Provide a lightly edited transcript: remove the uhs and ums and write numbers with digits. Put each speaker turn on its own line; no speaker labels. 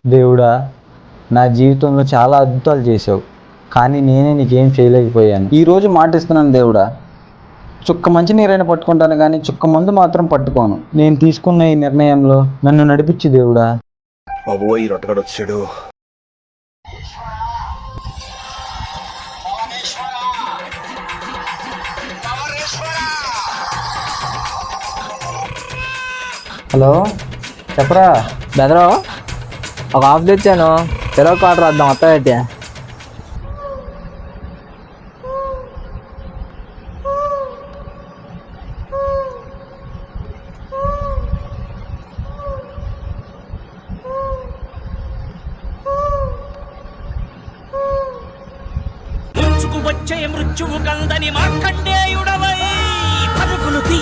దేవుడా, నా జీవితంలో చాలా అద్భుతాలు చేసావు, కానీ నేనే నీకేం చేయలేకపోయాను. ఈరోజు మాటిస్తున్నాను దేవుడా, చుక్క మంచి నీరైనా పట్టుకుంటాను కానీ చుక్క మందు మాత్రం పట్టుకోను. నేను తీసుకున్న ఈ నిర్ణయంలో నన్ను నడిపించి దేవుడా.
బాబోయ్ రొట్టగడు వచ్చాడు.
హలో, చెప్పరా.
బెదరు ఒక హాఫ్ తెచ్చాను, తెరవ క్వార్టర్ వద్దాం వస్తాయితే.
వచ్చే మృత్యువు కందని మార్కండేయుడవై పరుగులు తీ